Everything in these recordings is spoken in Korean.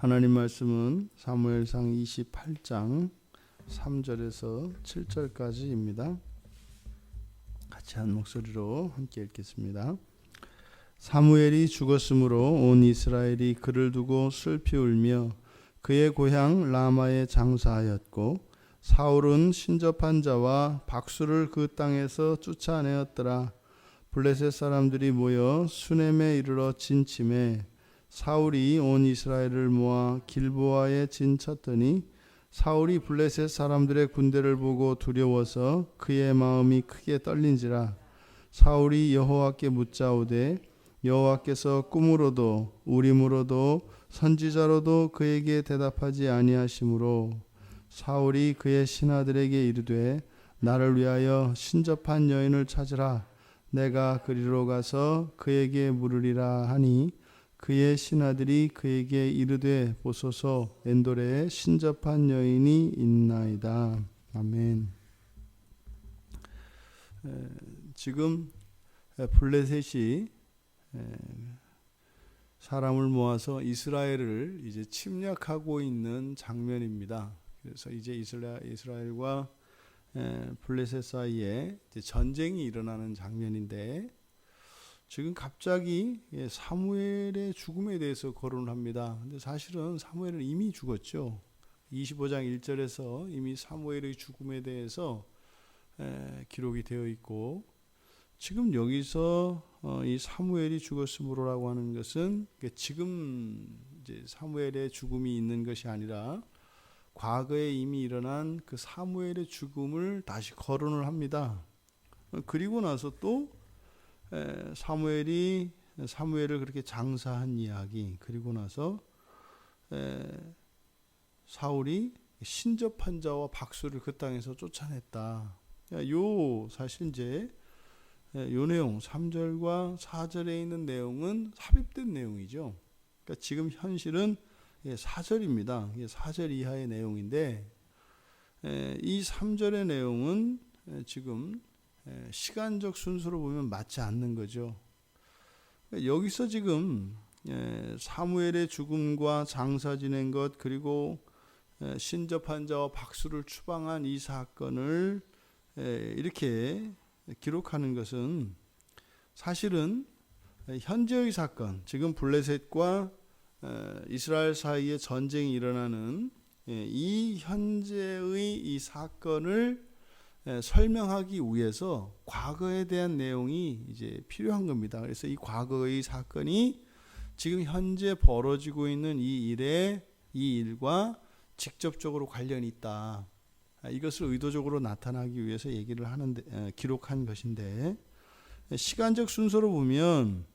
하나님 말씀은 사무엘상 28장 3절에서 7절까지입니다. 같이 한 목소리로 함께 읽겠습니다. 사무엘이 죽었으므로 온 이스라엘이 그를 두고 슬피 울며 그의 고향 라마에 장사하였고 사울은 신접한 자와 박수를 그 땅에서 쫓아내었더라. 블레셋 사람들이 모여 수넴에 이르러 진침해 사울이 온 이스라엘을 모아 길보아에 진쳤더니 사울이 블레셋 사람들의 군대를 보고 두려워서 그의 마음이 크게 떨린지라. 사울이 여호와께 묻자오되 여호와께서 꿈으로도 우림으로도 선지자로도 그에게 대답하지 아니하시므로 사울이 그의 신하들에게 이르되 나를 위하여 신접한 여인을 찾으라. 내가 그리로 가서 그에게 물으리라 하니 그의 신하들이 그에게 이르되 보소서 엔도레에 신접한 여인이 있나이다. 아멘. 지금 블레셋이 사람을 모아서 이스라엘을 이제 침략하고 있는 장면입니다. 그래서 이제 이스라엘과 블레셋 사이에 이제 전쟁이 일어나는 장면인데 지금 갑자기 사무엘의 죽음에 대해서 거론을 합니다. 근데 사실은 사무엘은 이미 죽었죠. 25장 1절에서 이미 사무엘의 죽음에 대해서 기록이 되어 있고 지금 여기서 이 사무엘이 죽었으므로라고 하는 것은 지금 이제 사무엘의 죽음이 있는 것이 아니라 과거에 이미 일어난 그 사무엘의 죽음을 다시 거론을 합니다. 그리고 나서 또 사무엘을 그렇게 장사한 이야기, 그리고 나서 사울이 신접한 자와 박수를 그 땅에서 쫓아냈다. 요 사실 이제 요 내용 3절과 4절에 있는 내용은 삽입된 내용이죠. 그러니까 지금 현실은 4절입니다. 4절 이하의 내용인데 이 3절의 내용은 지금 시간적 순서로 보면 맞지 않는 거죠. 여기서 지금 사무엘의 죽음과 장사 지낸 것 그리고 신접한 자와 박수를 추방한 이 사건을 이렇게 기록하는 것은 사실은 현재의 사건, 지금 블레셋과 이스라엘 사이에 전쟁이 일어나는 이 현재의 이 사건을 설명하기 위해서 과거에 대한 내용이 이제 필요한 겁니다. 그래서 이 과거의 사건이 지금 현재 벌어지고 있는 이 일과 직접적으로 관련이 있다. 이것을 의도적으로 나타나기 위해서 얘기를 하는데 기록한 것인데 시간적 순서로 보면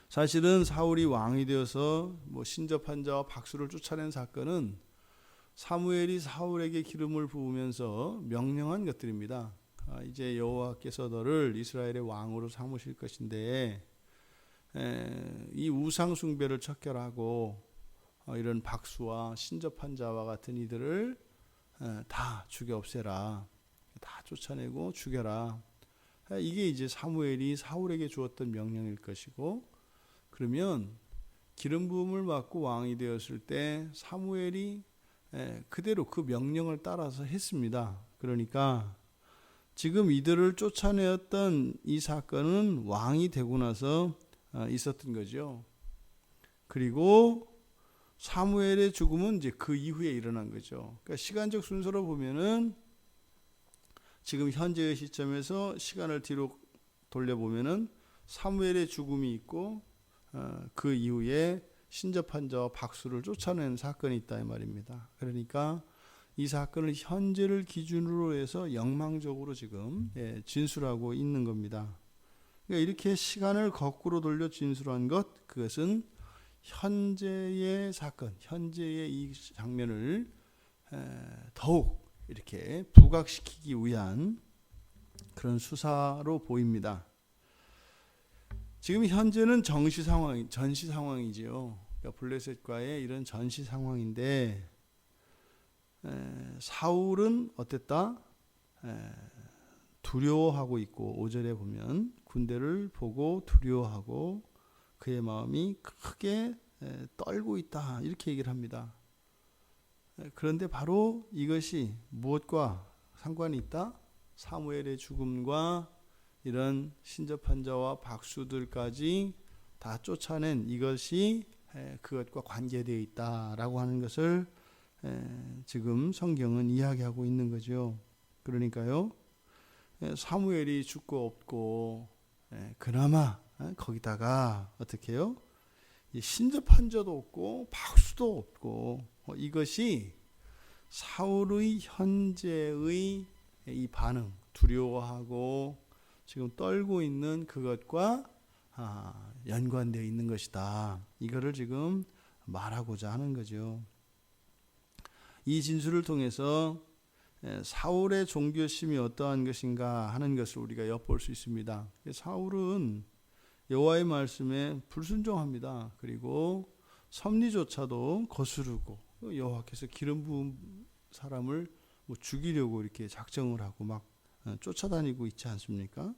사실은 사울이 왕이 되어서 신접한 자와 박수를 쫓아낸 사건은 사무엘이 사울에게 기름을 부으면서 명령한 것들입니다. 이제 여호와께서 너를 이스라엘의 왕으로 삼으실 것인데 이 우상 숭배를 척결하고 이런 박수와 신접한 자와 같은 이들을 다 죽여 없애라. 다 쫓아내고 죽여라. 이게 이제 사무엘이 사울에게 주었던 명령일 것이고, 그러면 기름 부음을 받고 왕이 되었을 때 사무엘이 그대로 그 명령을 따라서 했습니다. 그러니까 지금 이들을 쫓아내었던 이 사건은 왕이 되고 나서 있었던 거죠. 그리고 사무엘의 죽음은 이제 그 이후에 일어난 거죠. 그러니까 시간적 순서로 보면은 지금 현재의 시점에서 시간을 뒤로 돌려보면은 사무엘의 죽음이 있고 그 이후에 신접한 자와 박수를 쫓아낸 사건이 있다 이 말입니다. 그러니까 이 사건을 현재를 기준으로 해서 영망적으로 지금 진술하고 있는 겁니다. 그러니까 이렇게 시간을 거꾸로 돌려 진술한 것, 그것은 현재의 사건, 현재의 이 장면을 더욱 이렇게 부각시키기 위한 그런 수사로 보입니다. 지금 현재는 전시 상황이지요. 그러니까 블레셋과의 이런 전시 상황인데 사울은 어땠다? 두려워하고 있고 5절에 보면 군대를 보고 두려워하고 그의 마음이 크게 떨고 있다 이렇게 얘기를 합니다. 그런데 바로 이것이 무엇과 상관이 있다? 사무엘의 죽음과 이런 신접한 자와 박수들까지 다 쫓아낸 이것이 그것과 관계되어 있다라고 하는 것을 지금 성경은 이야기하고 있는 거죠. 그러니까요, 사무엘이 죽고 없고 그나마 거기다가 어떻게 해요? 신접한 자도 없고 박수도 없고 이것이 사울의 현재의 이 반응, 두려워하고 지금 떨고 있는 그것과 연관되어 있는 것이다. 이거를 지금 말하고자 하는 거죠. 이 진술을 통해서 사울의 종교심이 어떠한 것인가 하는 것을 우리가 엿볼 수 있습니다. 사울은 여호와의 말씀에 불순종합니다. 그리고 섭리조차도 거스르고 여호와께서 기름 부은 사람을 죽이려고 이렇게 작정을 하고 막 쫓아다니고 있지 않습니까?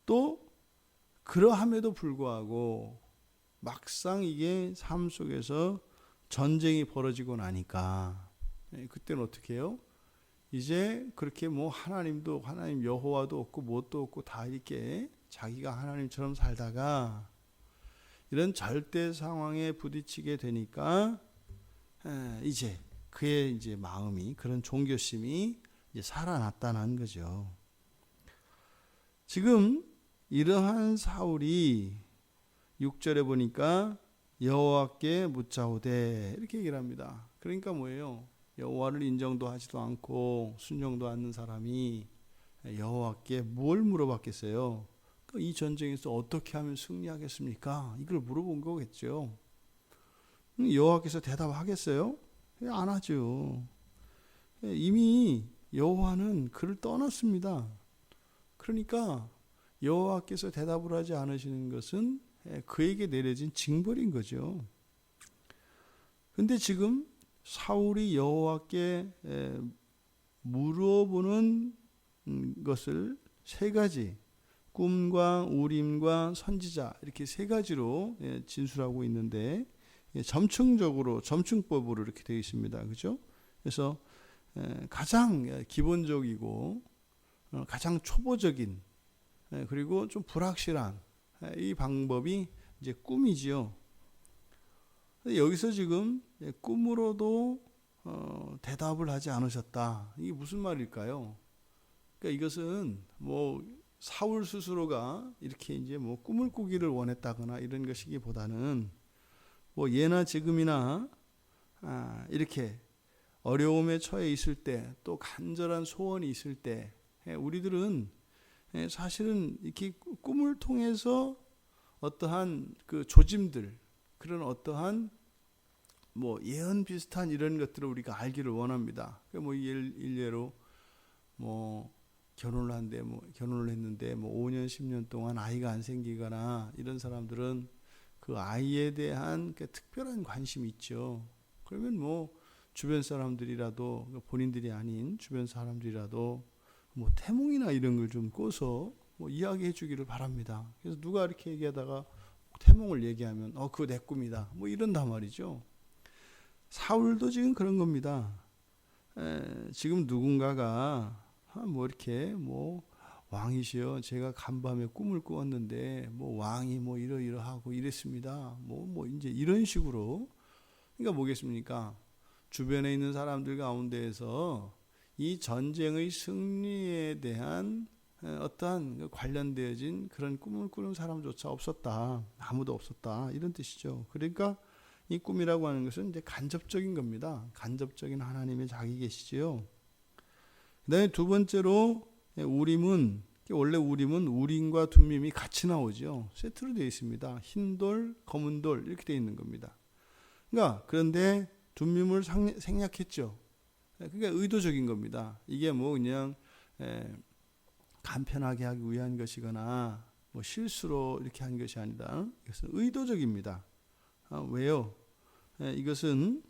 또 그러함에도 불구하고 막상 이게 삶 속에서 전쟁이 벌어지고 나니까 그때는 어떻게 해요? 이제 그렇게 뭐 하나님도 하나님 여호와도 없고 뭣도 없고 다 이렇게 자기가 하나님처럼 살다가 이런 절대 상황에 부딪히게 되니까 이제 그의 이제 마음이 그런 종교심이 이제 살아났다는 거죠. 지금 이러한 사울이 6절에 보니까 여호와께 묻자오되 이렇게 얘기를 합니다. 그러니까 뭐예요? 여호와를 인정도 하지도 않고 순종도 않는 사람이 여호와께 뭘 물어봤겠어요? 이 전쟁에서 어떻게 하면 승리하겠습니까? 이걸 물어본 거겠죠. 여호와께서 대답하겠어요? 안 하죠. 이미 여호와는 그를 떠났습니다. 그러니까 여호와께서 대답을 하지 않으시는 것은 그에게 내려진 징벌인 거죠. 근데 지금 사울이 여호와께 물어보는 것을 세 가지, 꿈과 우림과 선지자 이렇게 세 가지로 진술하고 있는데 점층적으로 점층법으로 이렇게 되어 있습니다. 그렇죠? 그래서 가장 기본적이고 가장 초보적인 그리고 좀 불확실한 이 방법이 이제 꿈이지요. 여기서 지금 꿈으로도 대답을 하지 않으셨다. 이게 무슨 말일까요? 그러니까 이것은 뭐 사울 스스로가 이렇게 이제 뭐 꿈을 꾸기를 원했다거나 이런 것이기보다는 뭐 예나 지금이나 이렇게 어려움에 처해 있을 때 또 간절한 소원이 있을 때 우리들은 사실은 이렇게 꿈을 통해서 어떠한 그 조짐들 그런 어떠한 뭐 예언 비슷한 이런 것들을 우리가 알기를 원합니다. 뭐 일례로 뭐 결혼을 했는데 뭐 5년 10년 동안 아이가 안 생기거나 이런 사람들은 그 아이에 대한 그 특별한 관심이 있죠. 그러면 뭐 주변 사람들이라도 본인들이 아닌 주변 사람들이라도 뭐 태몽이나 이런 걸 좀 꿔서 뭐 이야기해 주기를 바랍니다. 그래서 누가 이렇게 얘기하다가 태몽을 얘기하면 그거 내 꿈이다. 뭐 이런단 말이죠. 사울도 지금 그런 겁니다. 지금 누군가가 뭐 이렇게 뭐 왕이시여 제가 간밤에 꿈을 꾸었는데 뭐 왕이 뭐 이러이러하고 이랬습니다. 뭐 이제 이런 식으로 그러니까 뭐겠습니까? 주변에 있는 사람들 가운데에서 이 전쟁의 승리에 대한 어떠한 관련되어진 그런 꿈을 꾸는 사람조차 없었다. 아무도 없었다. 이런 뜻이죠. 그러니까 이 꿈이라고 하는 것은 이제 간접적인 겁니다. 간접적인 하나님의 자기 계시지요. 그다음에 두 번째로 우림은 원래 우림은 우림과 둠밈이 같이 나오죠. 세트로 되어 있습니다. 흰 돌, 검은 돌 이렇게 되어 있는 겁니다. 그러니까 그런데 둠밈을 생략했죠. 그러니까 의도적인 겁니다. 이게 뭐 그냥 간편하게 하기 위한 것이거나 뭐 실수로 이렇게 한 것이 아니다. 이것은 의도적입니다. 왜요? 이것은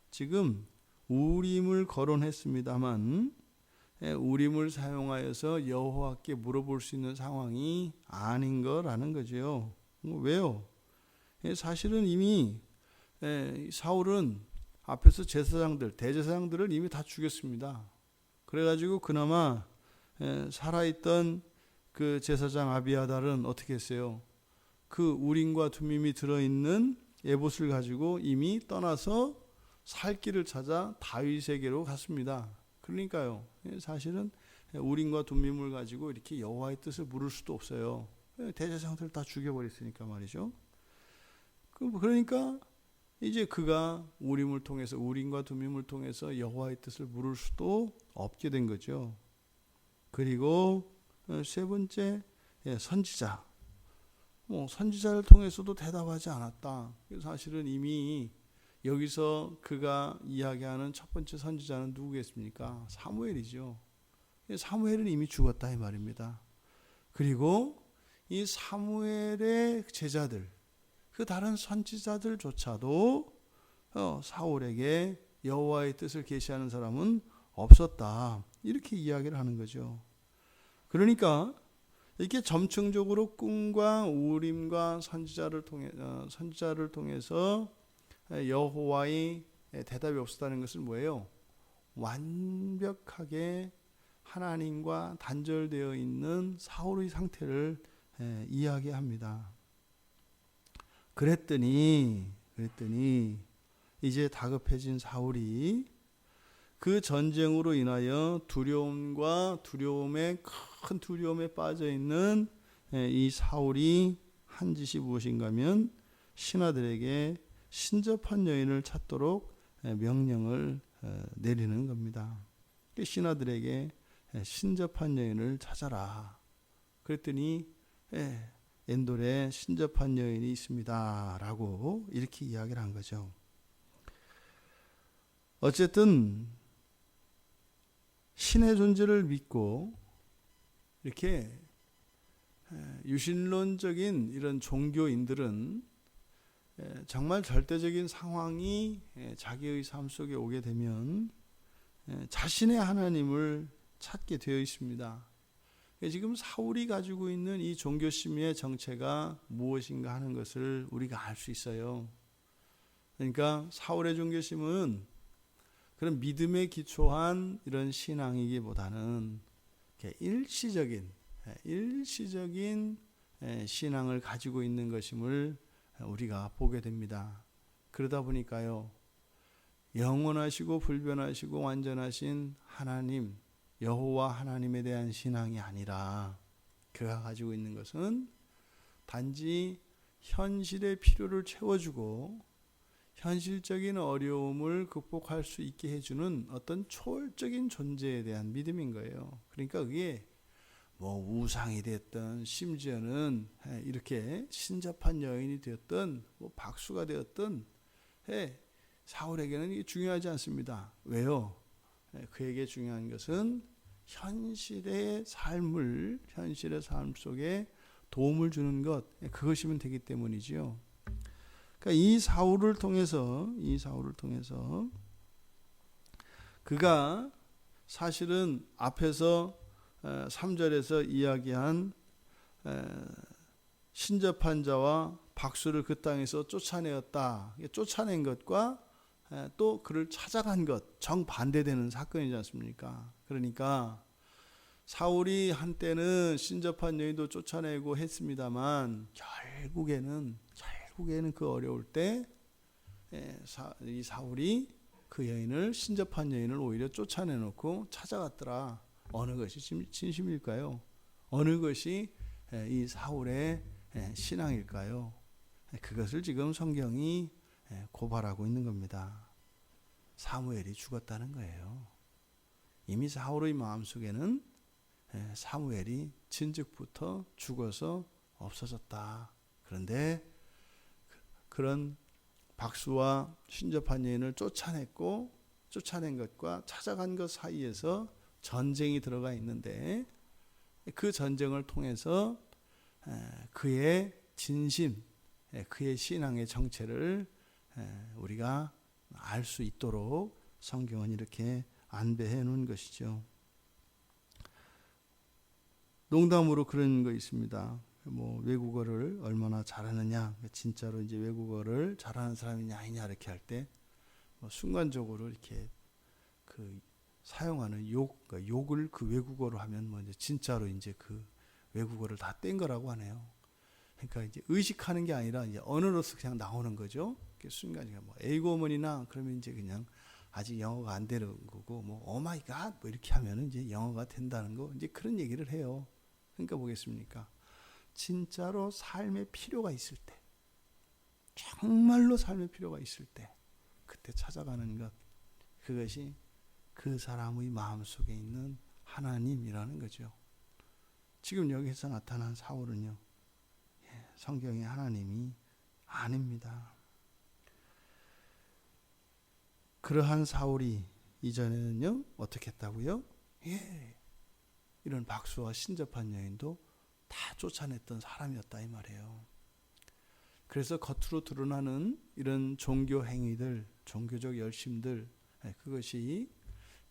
지금 우림을 거론했습니다만 우림을 사용하여서 여호와께 물어볼 수 있는 상황이 아닌 거라는 거죠. 왜요? 사실은 이미 사울은 앞에서 제사장들, 대제사장들을 이미 다 죽였습니다. 그래가지고 그나마 살아있던 그 제사장 아비아달은 어떻게 했어요? 그 우림과 둠밈이 들어있는 에봇을 가지고 이미 떠나서 살 길을 찾아 다윗에게로 갔습니다. 그러니까요, 사실은 우림과 둠밈을 가지고 이렇게 여호와의 뜻을 물을 수도 없어요. 대제사장들 다 죽여버렸으니까 말이죠. 그러니까 이제 그가 우림과 둠밈을 통해서 여호와의 뜻을 물을 수도 없게 된 거죠. 그리고 세 번째, 선지자. 선지자를 통해서도 대답하지 않았다. 사실은 이미 여기서 그가 이야기하는 첫 번째 선지자는 누구겠습니까? 사무엘이죠. 사무엘은 이미 죽었다 이 말입니다. 그리고 이 사무엘의 제자들, 그 다른 선지자들조차도 사울에게 여호와의 뜻을 계시하는 사람은 없었다. 이렇게 이야기를 하는 거죠. 그러니까 이렇게 점층적으로 꿈과 우림과 선지자를 통해서 여호와의 대답이 없었다는 것은 뭐예요? 완벽하게 하나님과 단절되어 있는 사울의 상태를 이야기합니다. 그랬더니 이제 다급해진 사울이 그 전쟁으로 인하여 큰 두려움에 빠져 있는 이 사울이 한 짓이 무엇인가 하면 신하들에게 신접한 여인을 찾도록 명령을 내리는 겁니다. 신하들에게 신접한 여인을 찾아라. 그랬더니 엔돌에 신접한 여인이 있습니다 라고 이렇게 이야기를 한 거죠. 어쨌든 신의 존재를 믿고 이렇게 유신론적인 이런 종교인들은 정말 절대적인 상황이 자기의 삶 속에 오게 되면 자신의 하나님을 찾게 되어 있습니다. 지금 사울이 가지고 있는 이 종교심의 정체가 무엇인가 하는 것을 우리가 알 수 있어요. 그러니까 사울의 종교심은 그런 믿음에 기초한 이런 신앙이기보다는 일시적인 신앙을 가지고 있는 것임을 우리가 보게 됩니다. 그러다 보니까요, 영원하시고 불변하시고 완전하신 하나님, 여호와 하나님에 대한 신앙이 아니라 그가 가지고 있는 것은 단지 현실의 필요를 채워주고 현실적인 어려움을 극복할 수 있게 해주는 어떤 초월적인 존재에 대한 믿음인 거예요. 그러니까 그게 우상이 됐든 심지어는 이렇게 신접한 여인이 되었든 박수가 되었든 사울에게는 이게 중요하지 않습니다. 왜요? 그에게 중요한 것은 현실의 삶 속에 도움을 주는 것, 그것이면 되기 때문이지요. 그러니까 이 사울을 통해서 그가 사실은 앞에서 3절에서 이야기한 신접한 자와 박수를 그 땅에서 쫓아내었다. 쫓아낸 것과 또 그를 찾아간 것 정반대되는 사건이지 않습니까? 그러니까 사울이 한때는 신접한 여인도 쫓아내고 했습니다만 결국에는 그 어려울 때 이 사울이 그 여인을, 신접한 여인을 오히려 쫓아내놓고 찾아갔더라. 어느 것이 진심일까요? 어느 것이 이 사울의 신앙일까요? 그것을 지금 성경이 고발하고 있는 겁니다. 사무엘이 죽었다는 거예요. 이미 사울의 마음속에는 사무엘이 진즉부터 죽어서 없어졌다. 그런데 그런 박수와 신접한 여인을 쫓아낸 것과 찾아간 것 사이에서 전쟁이 들어가 있는데 그 전쟁을 통해서 그의 진심, 그의 신앙의 정체를 우리가 알 수 있도록 성경은 이렇게 안배해 놓은 것이죠. 농담으로 그런 거 있습니다. 뭐 외국어를 얼마나 잘하느냐, 진짜로 이제 외국어를 잘하는 사람이냐 아니냐 이렇게 할 때 순간적으로 이렇게 그 사용하는 그러니까 욕을 그 외국어로 하면 뭐 이제 진짜로 이제 그 외국어를 다 뗀 거라고 하네요. 그러니까 이제 의식하는 게 아니라 이제 언어로서 그냥 나오는 거죠. 순간이가 뭐 에이고먼이나 그러면 이제 그냥 아직 영어가 안 되는 거고, 뭐 오마이 갓 뭐 이렇게 하면은 이제 영어가 된다는 거, 이제 그런 얘기를 해요. 그러니까 뭐겠습니까? 진짜로 삶의 필요가 있을 때, 정말로 삶의 필요가 있을 때, 그때 찾아가는 것, 그것이 그 사람의 마음속에 있는 하나님이라는 거죠. 지금 여기서 나타난 사울은요, 성경의 하나님이 아닙니다. 그러한 사울이 이전에는요 어떻게 했다고요? 이런 박수와 신접한 여인도 다 쫓아냈던 사람이었다 이 말이에요. 그래서 겉으로 드러나는 이런 종교 행위들, 종교적 열심들, 그것이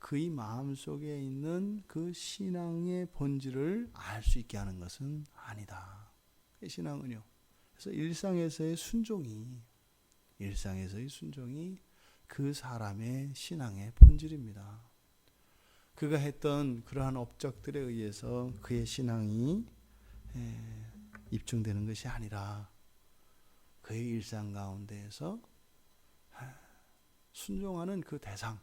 그의 마음속에 있는 그 신앙의 본질을 알 수 있게 하는 것은 아니다. 신앙은요. 그래서 일상에서의 순종이 그 사람의 신앙의 본질입니다. 그가 했던 그러한 업적들에 의해서 그의 신앙이 입증되는 것이 아니라 그의 일상 가운데에서 순종하는 그 대상,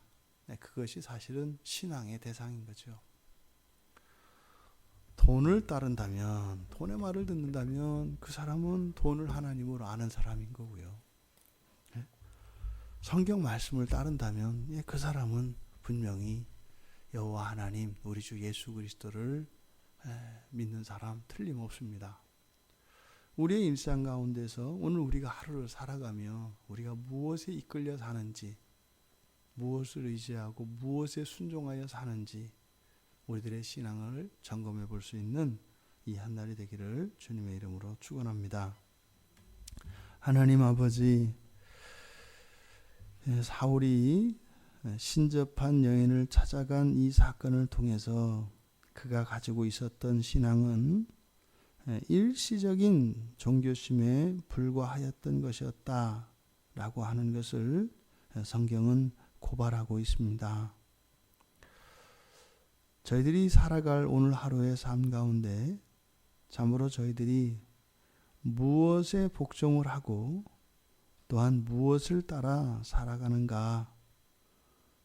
그것이 사실은 신앙의 대상인 거죠. 돈을 따른다면, 돈의 말을 듣는다면 그 사람은 돈을 하나님으로 아는 사람인 거고요. 성경 말씀을 따른다면 그 사람은 분명히 여호와 하나님, 우리 주 예수 그리스도를 믿는 사람 틀림없습니다. 우리의 일상 가운데서 오늘 우리가 하루를 살아가며 우리가 무엇에 이끌려 사는지, 무엇을 의지하고 무엇에 순종하여 사는지 우리들의 신앙을 점검해 볼 수 있는 이 한날이 되기를 주님의 이름으로 축원합니다. 하나님 아버지, 사울이 신접한 여인을 찾아간 이 사건을 통해서 그가 가지고 있었던 신앙은 일시적인 종교심에 불과하였던 것이었다라고 하는 것을 성경은 고발하고 있습니다. 저희들이 살아갈 오늘 하루의 삶 가운데 참으로 저희들이 무엇에 복종을 하고 또한 무엇을 따라 살아가는가,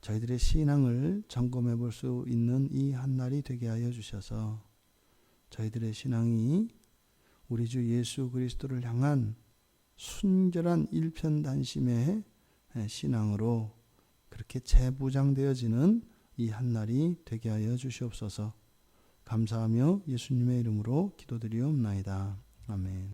저희들의 신앙을 점검해 볼 수 있는 이 한날이 되게 하여 주셔서 저희들의 신앙이 우리 주 예수 그리스도를 향한 순결한 일편단심의 신앙으로 그렇게 재무장되어지는 이 한날이 되게 하여 주시옵소서. 감사하며 예수님의 이름으로 기도드리옵나이다. 아멘.